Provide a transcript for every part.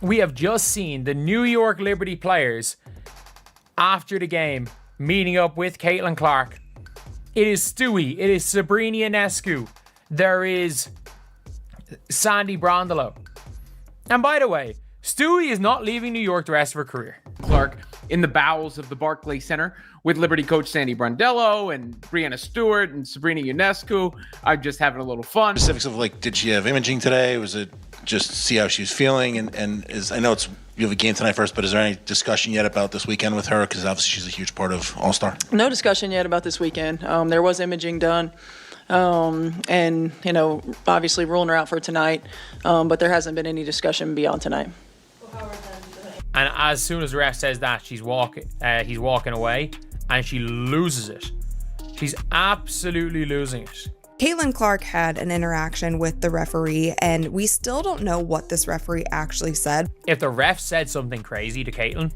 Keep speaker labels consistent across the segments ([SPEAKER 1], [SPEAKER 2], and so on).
[SPEAKER 1] we have just seen the New York Liberty players after the game meeting up with Caitlin Clark. It is Stewie. It is Sabrina Ionescu. There is Sandy Brondello. And by the way, Stewie is not leaving New York the rest of her career.
[SPEAKER 2] Clark in the bowels of the Barclays Center with Liberty coach Sandy Brondello and Breanna Stewart and Sabrina Ionescu. I'm just having a little fun.
[SPEAKER 3] Specifics of, like, did she have imaging today? Was it just see how she was feeling? And is, I know you have a game tonight first, but is there any discussion yet about this weekend with her? Because obviously she's a huge part of All-Star.
[SPEAKER 4] No discussion yet about this weekend. There was imaging done. And, obviously ruling her out for tonight. But there hasn't been any discussion beyond tonight.
[SPEAKER 1] And as soon as the ref says that, he's walking away, and she loses it. She's absolutely losing it.
[SPEAKER 5] Caitlin Clark had an interaction with the referee, and we still don't know what this referee actually said.
[SPEAKER 1] If the ref said something crazy to Caitlin,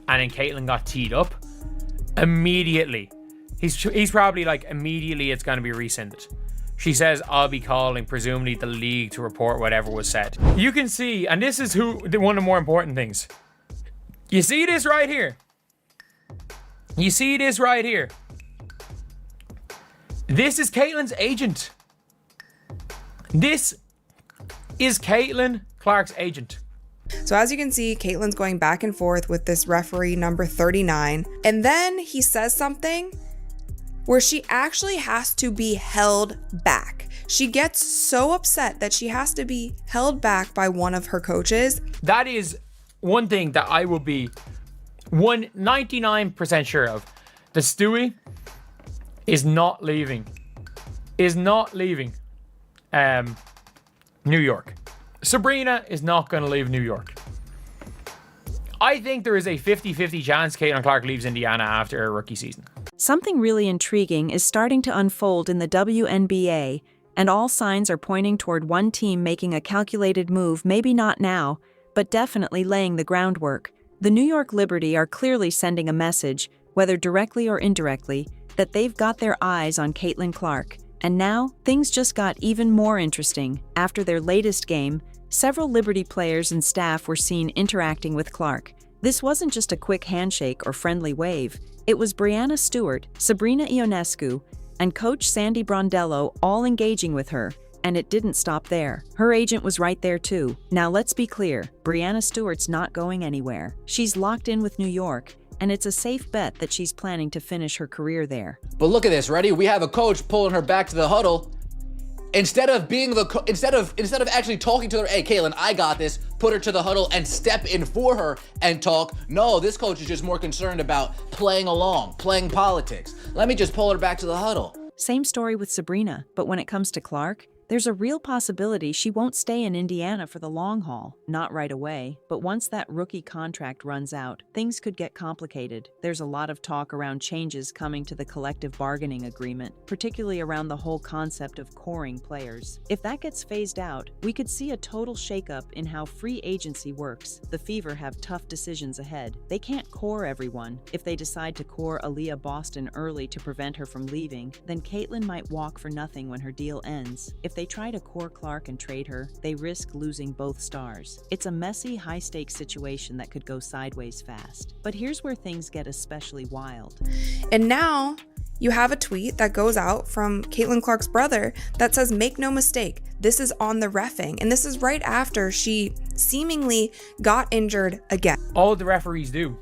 [SPEAKER 1] and then Caitlin got teed up, immediately, he's probably like, immediately it's going to be rescinded. She says, I'll be calling, presumably, the league to report whatever was said. You can see, and this is one of the more important things. You see this right here? You see this right here? This is Caitlin's agent. This is Caitlin Clark's agent.
[SPEAKER 5] So as you can see, Caitlin's going back and forth with this referee number 39. And then he says something where she actually has to be held back. She gets so upset that she has to be held back by one of her coaches.
[SPEAKER 1] That is one thing that I will be 99% sure of. The Stewie is not leaving. New York. Sabrina is not going to leave New York. I think there is a 50-50 chance Caitlin Clark leaves Indiana after her rookie season.
[SPEAKER 6] Something really intriguing is starting to unfold in the WNBA, and all signs are pointing toward one team making a calculated move, maybe not now, but definitely laying the groundwork. The New York Liberty are clearly sending a message, whether directly or indirectly, that they've got their eyes on Caitlin Clark. And now, things just got even more interesting. After their latest game, several Liberty players and staff were seen interacting with Clark. This wasn't just a quick handshake or friendly wave. It was Breanna Stewart, Sabrina Ionescu, and Coach Sandy Brondello all engaging with her, and it didn't stop there. Her agent was right there too. Now let's be clear, Breanna Stewart's not going anywhere. She's locked in with New York, and it's a safe bet that she's planning to finish her career there.
[SPEAKER 7] But look at this, ready? We have a coach pulling her back to the huddle. Instead of being instead of actually talking to her, hey, Caitlin, I got this, put her to the huddle and step in for her and talk. No, this coach is just more concerned about playing along, playing politics. Let me just pull her back to the huddle.
[SPEAKER 6] Same story with Sabrina, but when it comes to Clark, there's a real possibility she won't stay in Indiana for the long haul. Not right away, but once that rookie contract runs out, things could get complicated. There's a lot of talk around changes coming to the collective bargaining agreement, particularly around the whole concept of coring players. If that gets phased out, we could see a total shakeup in how free agency works. The Fever have tough decisions ahead. They can't core everyone. If they decide to core Aaliyah Boston early to prevent her from leaving, then Caitlin might walk for nothing when her deal ends. If they try to core Clark and trade her, they risk losing both stars. It's a messy, high-stakes situation that could go sideways fast. But here's where things get especially wild.
[SPEAKER 5] And now you have a tweet that goes out from Caitlin Clark's brother that says, make no mistake, this is on the reffing. And this is right after she seemingly got injured again.
[SPEAKER 1] All the referees do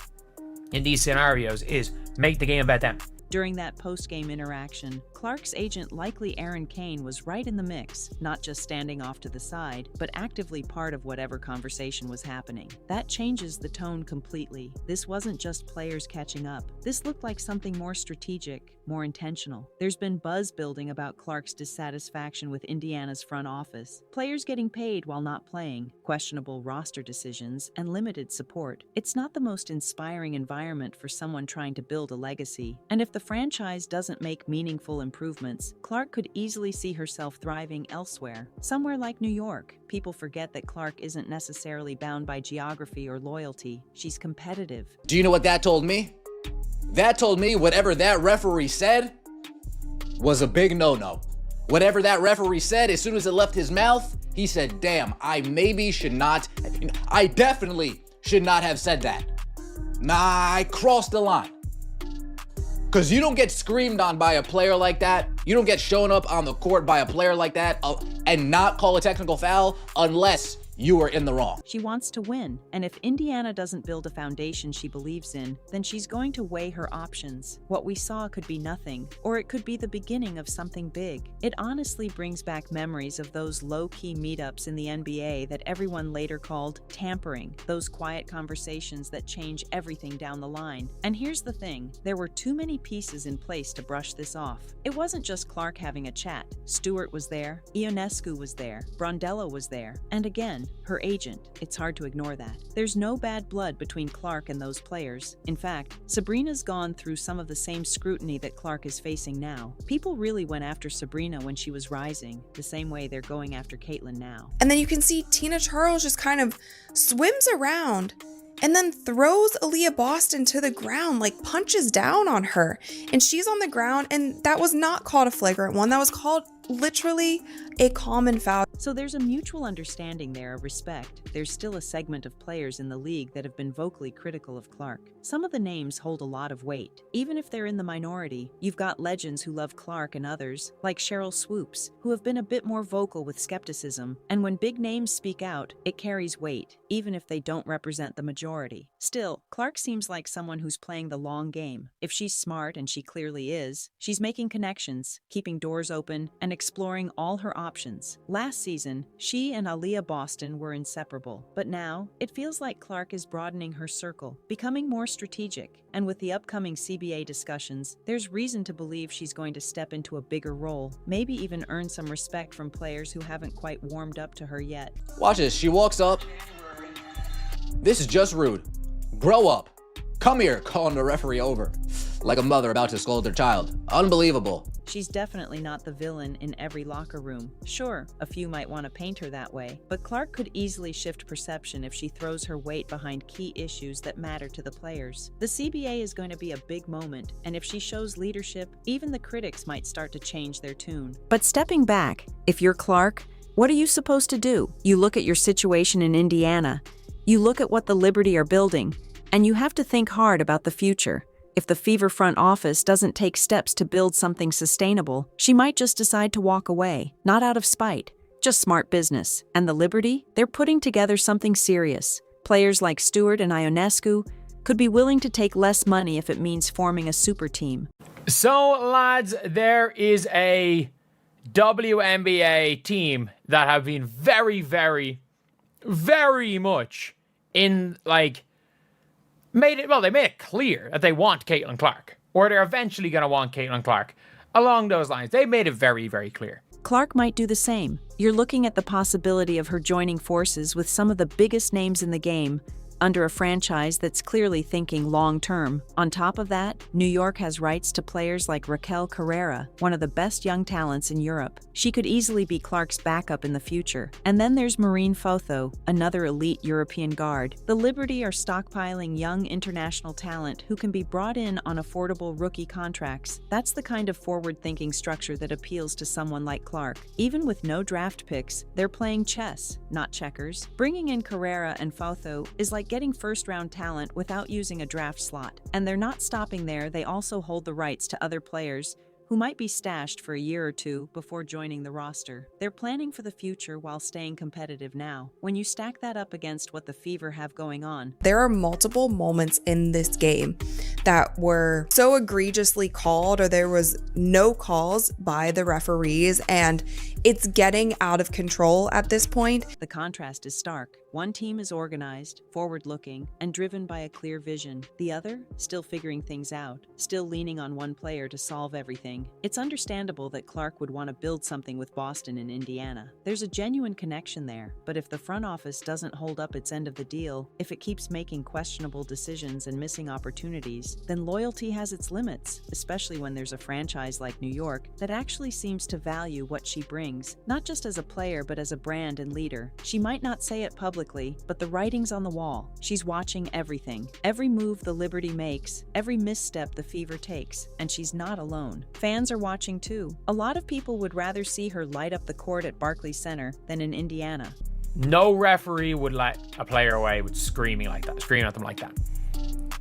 [SPEAKER 1] in these scenarios is make the game about them.
[SPEAKER 6] During that post-game interaction, Clark's agent, likely Aaron Kane, was right in the mix, not just standing off to the side, but actively part of whatever conversation was happening. That changes the tone completely. This wasn't just players catching up. This looked like something more strategic, more intentional. There's been buzz building about Clark's dissatisfaction with Indiana's front office, players getting paid while not playing, questionable roster decisions, and limited support. It's not the most inspiring environment for someone trying to build a legacy. And if the franchise doesn't make meaningful improvements, Clark could easily see herself thriving elsewhere, somewhere like New York. People forget that Clark isn't necessarily bound by geography or loyalty. She's competitive.
[SPEAKER 7] Do you know what that told me? That told me whatever that referee said was a big no-no. Whatever that referee said, as soon as it left his mouth, he said, damn, I definitely should not have said that. Nah, I crossed the line. Because you don't get screamed on by a player like that. You don't get shown up on the court by a player like that and not call a technical foul unless you are in the wrong.
[SPEAKER 6] She wants to win, and if Indiana doesn't build a foundation she believes in, then she's going to weigh her options. What we saw could be nothing, or it could be the beginning of something big. It honestly brings back memories of those low-key meetups in the NBA that everyone later called tampering, those quiet conversations that change everything down the line. And here's the thing, there were too many pieces in place to brush this off. It wasn't just Clark having a chat. Stewart was there, Ionescu was there, Brondello was there, and again, her agent. It's hard to ignore that. There's no bad blood between Clark and those players. In fact, Sabrina's gone through some of the same scrutiny that Clark is facing now. People really went after Sabrina when she was rising, the same way they're going after Caitlin now.
[SPEAKER 5] And then you can see Tina Charles just kind of swims around and then throws Aaliyah Boston to the ground, like punches down on her. And she's on the ground, and that was not called a flagrant one. That was called literally a common foul.
[SPEAKER 6] So there's a mutual understanding there of respect. There's still a segment of players in the league that have been vocally critical of Clark. Some of the names hold a lot of weight. Even if they're in the minority, you've got legends who love Clark and others, like Cheryl Swoops, who have been a bit more vocal with skepticism. And when big names speak out, it carries weight, even if they don't represent the majority. Still, Clark seems like someone who's playing the long game. If she's smart, and she clearly is, she's making connections, keeping doors open, and exploring all her options. Last season, she and Aaliyah Boston were inseparable, but now it feels like Clark is broadening her circle, becoming more strategic, and with the upcoming CBA discussions, there's reason to believe she's going to step into a bigger role, maybe even earn some respect from players who haven't quite warmed up to her yet.
[SPEAKER 7] Watch this. She walks up. This is just rude. Grow up. Come here, calling the referee over. Like a mother about to scold her child. Unbelievable.
[SPEAKER 6] She's definitely not the villain in every locker room. Sure, a few might want to paint her that way, but Clark could easily shift perception if she throws her weight behind key issues that matter to the players. The CBA is going to be a big moment, and if she shows leadership, even the critics might start to change their tune. But stepping back, if you're Clark, what are you supposed to do? You look at your situation in Indiana. You look at what the Liberty are building, and you have to think hard about the future. If the Fever front office doesn't take steps to build something sustainable, she might just decide to walk away, not out of spite, just smart business. And the Liberty? They're putting together something serious. Players like Stewart and Ionescu could be willing to take less money if it means forming a super team.
[SPEAKER 1] So, lads, there is a WNBA team that have been very, very, very much in, like, they made it clear that they want Caitlin Clark, or they're eventually going to want Caitlin Clark. Along those lines, they made it very, very clear.
[SPEAKER 6] Clark might do the same. You're looking at the possibility of her joining forces with some of the biggest names in the game, under a franchise that's clearly thinking long-term. On top of that, New York has rights to players like Raquel Carrera, one of the best young talents in Europe. She could easily be Clark's backup in the future. And then there's Marine Fotho, another elite European guard. The Liberty are stockpiling young international talent who can be brought in on affordable rookie contracts. That's the kind of forward-thinking structure that appeals to someone like Clark. Even with no draft picks, they're playing chess, not checkers. Bringing in Carrera and Fotho is like getting first-round talent without using a draft slot. And they're not stopping there, they also hold the rights to other players who might be stashed for a year or two before joining the roster. They're planning for the future while staying competitive now. When you stack that up against what the Fever have going on,
[SPEAKER 5] there are multiple moments in this game that were so egregiously called, or there was no calls by the referees, and it's getting out of control at this point.
[SPEAKER 6] The contrast is stark. One team is organized, forward-looking, and driven by a clear vision. The other, still figuring things out, still leaning on one player to solve everything. It's understandable that Clark would want to build something with Boston and Indiana. There's a genuine connection there, but if the front office doesn't hold up its end of the deal, if it keeps making questionable decisions and missing opportunities, then loyalty has its limits, especially when there's a franchise like New York that actually seems to value what she brings, not just as a player but as a brand and leader. She might not say it publicly, publicly, but the writing's on the wall. She's watching everything. Every move the Liberty makes, every misstep the Fever takes, and she's not alone. Fans are watching too. A lot of people would rather see her light up the court at Barclays Center than in Indiana.
[SPEAKER 1] No referee would let a player away with screaming like that, screaming at them like that.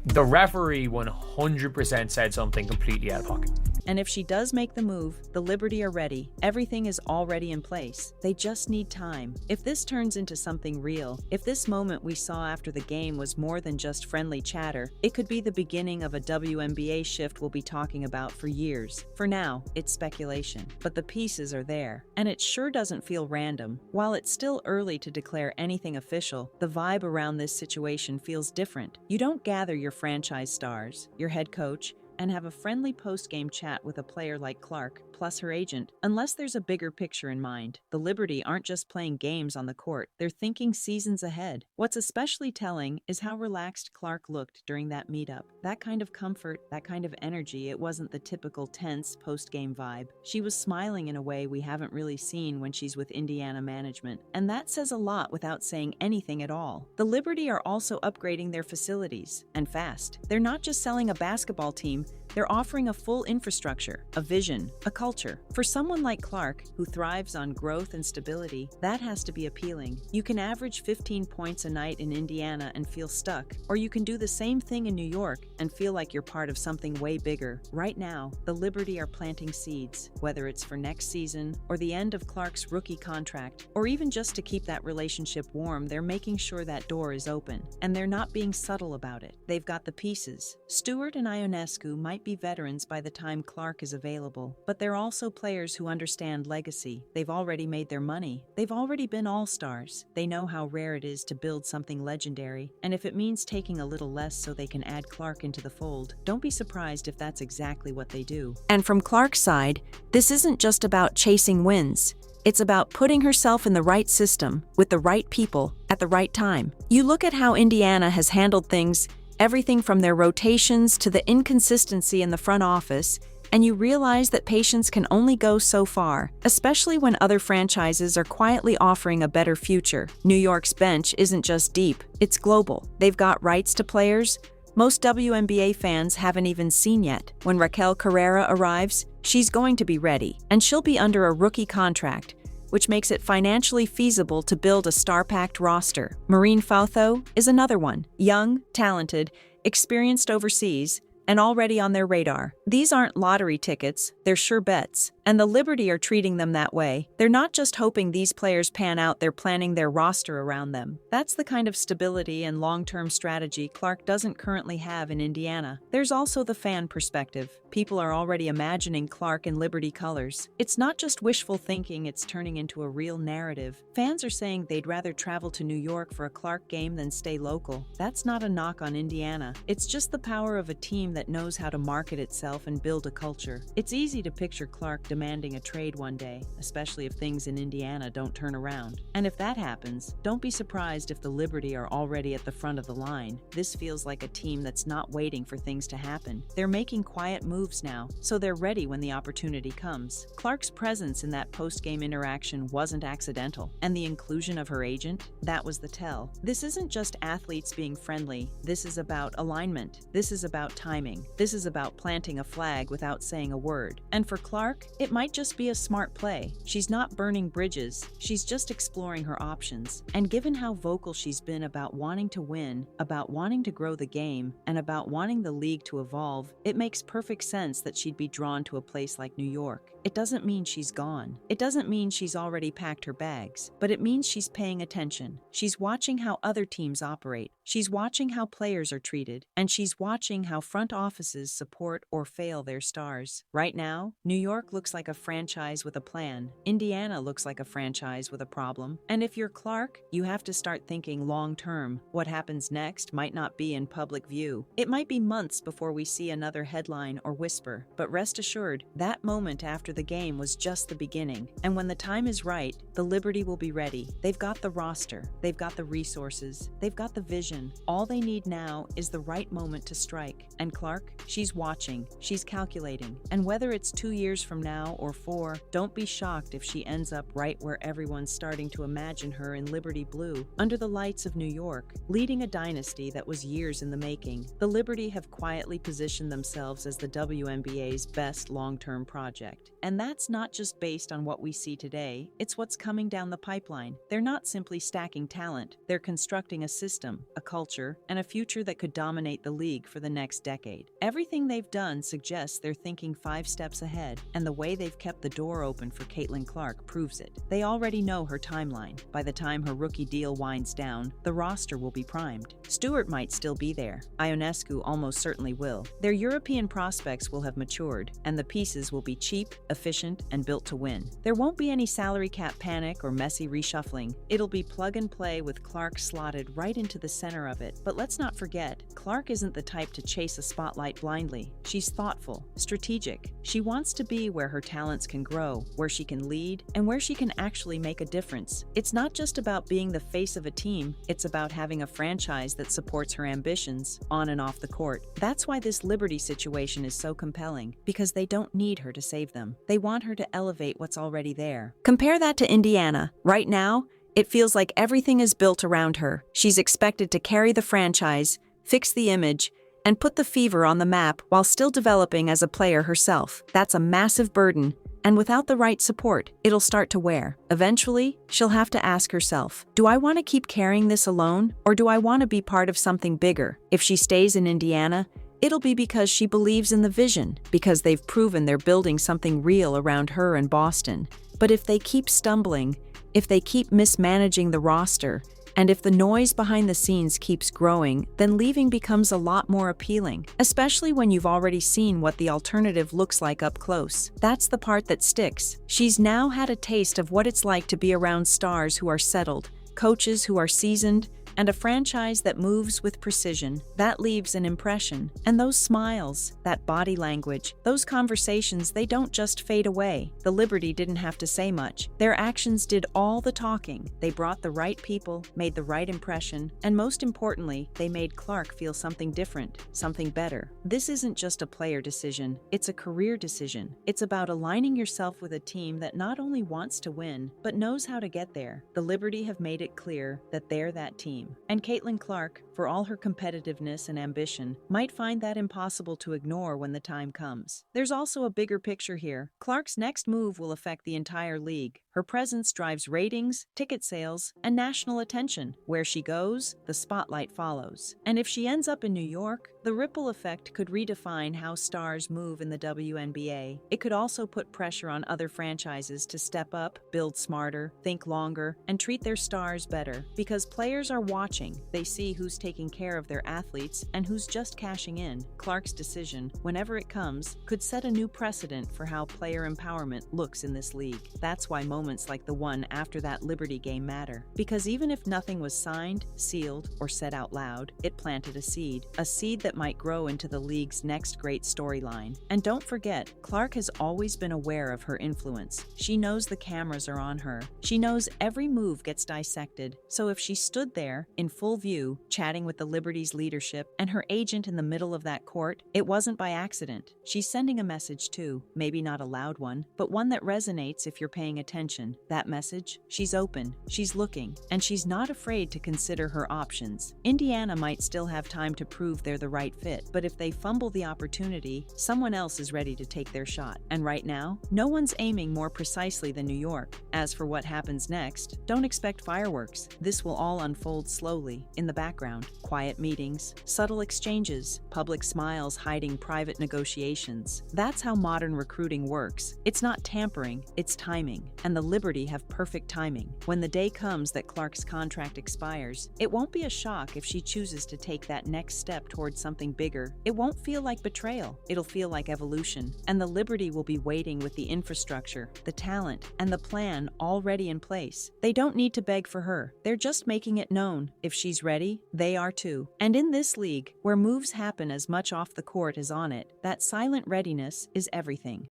[SPEAKER 1] The referee 100% said something completely out of pocket.
[SPEAKER 6] And if she does make the move, the Liberty are ready. Everything is already in place. They just need time. If this turns into something real, if this moment we saw after the game was more than just friendly chatter, it could be the beginning of a WNBA shift we'll be talking about for years. For now, it's speculation, but the pieces are there. And it sure doesn't feel random. While it's still early to declare anything official, the vibe around this situation feels different. You don't gather your franchise stars, your head coach, and have a friendly post-game chat with a player like Clark, plus her agent, unless there's a bigger picture in mind. The Liberty aren't just playing games on the court, they're thinking seasons ahead. What's especially telling is how relaxed Clark looked during that meetup. That kind of comfort, that kind of energy, it wasn't the typical tense post-game vibe. She was smiling in a way we haven't really seen when she's with Indiana management, and that says a lot without saying anything at all. The Liberty are also upgrading their facilities, and fast. They're not just selling a basketball team, they're offering a full infrastructure, a vision, a culture. For someone like Clark, who thrives on growth and stability, that has to be appealing. You can average 15 points a night in Indiana and feel stuck, or you can do the same thing in New York and feel like you're part of something way bigger. Right now, the Liberty are planting seeds, whether it's for next season or the end of Clark's rookie contract, or even just to keep that relationship warm, they're making sure that door is open. And they're not being subtle about it. They've got the pieces. Stewart and Ionescu might be veterans by the time Clark is available, but they're also players who understand legacy. They've already made their money. They've already been all-stars. They know how rare it is to build something legendary, and if it means taking a little less so they can add Clark into the fold, don't be surprised if that's exactly what they do. And from Clark's side, this isn't just about chasing wins. It's about putting herself in the right system, with the right people, at the right time. You look at how Indiana has handled things, everything from their rotations to the inconsistency in the front office, and you realize that patience can only go so far, especially when other franchises are quietly offering a better future. New York's bench isn't just deep, it's global. They've got rights to players most WNBA fans haven't even seen yet. When Raquel Carrera arrives, she's going to be ready, and she'll be under a rookie contract, which makes it financially feasible to build a star-packed roster. Maureen Fautho is another one. Young, talented, experienced overseas, and already on their radar. These aren't lottery tickets, they're sure bets. And the Liberty are treating them that way. They're not just hoping these players pan out, they're planning their roster around them. That's the kind of stability and long-term strategy Clark doesn't currently have in Indiana. There's also the fan perspective. People are already imagining Clark in Liberty colors. It's not just wishful thinking, it's turning into a real narrative. Fans are saying they'd rather travel to New York for a Clark game than stay local. That's not a knock on Indiana. It's just the power of a team that knows how to market itself and build a culture. It's easy to picture Clark demanding a trade one day, especially if things in Indiana don't turn around. And if that happens, don't be surprised if the Liberty are already at the front of the line. This feels like a team that's not waiting for things to happen. They're making quiet moves now, so they're ready when the opportunity comes. Clark's presence in that post-game interaction wasn't accidental, and the inclusion of her agent, that was the tell. This isn't just athletes being friendly. This is about alignment. This is about timing. This is about planting a flag without saying a word. And for Clark, it might just be a smart play. She's not burning bridges, she's just exploring her options. And given how vocal she's been about wanting to win, about wanting to grow the game, and about wanting the league to evolve, it makes perfect sense that she'd be drawn to a place like New York. It doesn't mean she's gone. It doesn't mean she's already packed her bags, but it means she's paying attention. She's watching how other teams operate. She's watching how players are treated, and she's watching how front offices support or fail their stars. Right now, New York looks like a franchise with a plan. Indiana looks like a franchise with a problem. And if you're Clark, you have to start thinking long-term. What happens next might not be in public view. It might be months before we see another headline or whisper, but rest assured, that moment after the game was just the beginning. And when the time is right, the Liberty will be ready. They've got the roster, they've got the resources, they've got the vision. All they need now is the right moment to strike. And Clark, she's watching, she's calculating, and whether it's 2 years from now or 4, don't be shocked if she ends up right where everyone's starting to imagine her in Liberty Blue, under the lights of New York, leading a dynasty that was years in the making. The Liberty have quietly positioned themselves as the WNBA's best long-term project. And that's not just based on what we see today, it's what's coming down the pipeline. They're not simply stacking talent, they're constructing a system, a culture, and a future that could dominate the league for the next decade. Everything they've done suggests they're thinking 5 steps ahead, and the way they've kept the door open for Caitlin Clark proves it. They already know her timeline. By the time her rookie deal winds down, the roster will be primed. Stewart might still be there. Ionescu almost certainly will. Their European prospects will have matured, and the pieces will be cheap, efficient, and built to win. There won't be any salary cap panic or messy reshuffling. It'll be plug and play with Clark slotted right into the center of it. But let's not forget, Clark isn't the type to chase a spotlight blindly. She's thoughtful, strategic. She wants to be where her talents can grow, where she can lead, and where she can actually make a difference. It's not just about being the face of a team, it's about having a franchise that supports her ambitions, on and off the court. That's why this Liberty situation is so compelling, because they don't need her to save them. They want her to elevate what's already there. Compare that to Indiana. Right now, it feels like everything is built around her. She's expected to carry the franchise, fix the image, and put the Fever on the map while still developing as a player herself. That's a massive burden, and without the right support, it'll start to wear. Eventually, she'll have to ask herself, do I want to keep carrying this alone, or do I want to be part of something bigger? If she stays in Indiana, it'll be because she believes in the vision, because they've proven they're building something real around her in Boston. But if they keep stumbling, if they keep mismanaging the roster, and if the noise behind the scenes keeps growing, then leaving becomes a lot more appealing, especially when you've already seen what the alternative looks like up close. That's the part that sticks. She's now had a taste of what it's like to be around stars who are settled, coaches who are seasoned, and a franchise that moves with precision. That leaves an impression. And those smiles, that body language, those conversations, they don't just fade away. The Liberty didn't have to say much. Their actions did all the talking. They brought the right people, made the right impression, and most importantly, they made Clark feel something different, something better. This isn't just a player decision, it's a career decision. It's about aligning yourself with a team that not only wants to win, but knows how to get there. The Liberty have made it clear that they're that team. And Caitlin Clark, for all her competitiveness and ambition, might find that impossible to ignore when the time comes. There's also a bigger picture here. Clark's next move will affect the entire league. Her presence drives ratings, ticket sales, and national attention. Where she goes, the spotlight follows. And if she ends up in New York, the ripple effect could redefine how stars move in the WNBA. It could also put pressure on other franchises to step up, build smarter, think longer, and treat their stars better. Because players are watching, they see who's taking care of their athletes and who's just cashing in. Clark's decision, whenever it comes, could set a new precedent for how player empowerment looks in this league. That's why moments like the one after that Liberty game matter. Because even if nothing was signed, sealed, or said out loud, it planted a seed that might grow into the league's next great storyline. And don't forget, Clark has always been aware of her influence. She knows the cameras are on her. She knows every move gets dissected. So if she stood there, in full view, chatting with the Liberty's leadership and her agent in the middle of that court, it wasn't by accident. She's sending a message too, maybe not a loud one, but one that resonates if you're paying attention. That message? She's open, she's looking, and she's not afraid to consider her options. Indiana might still have time to prove they're the right fit, but if they fumble the opportunity, someone else is ready to take their shot. And right now, no one's aiming more precisely than New York. As for what happens next, don't expect fireworks. This will all unfold slowly, in the background. Quiet meetings, subtle exchanges, public smiles hiding private negotiations. That's how modern recruiting works. It's not tampering, it's timing. And the Liberty have perfect timing. When the day comes that Clark's contract expires, it won't be a shock if she chooses to take that next step towards something bigger. It won't feel like betrayal. It'll feel like evolution. And the Liberty will be waiting with the infrastructure, the talent, and the plan already in place. They don't need to beg for her. They're just making it known. If she's ready, they are too. And in this league, where moves happen as much off the court as on it, that silent readiness is everything.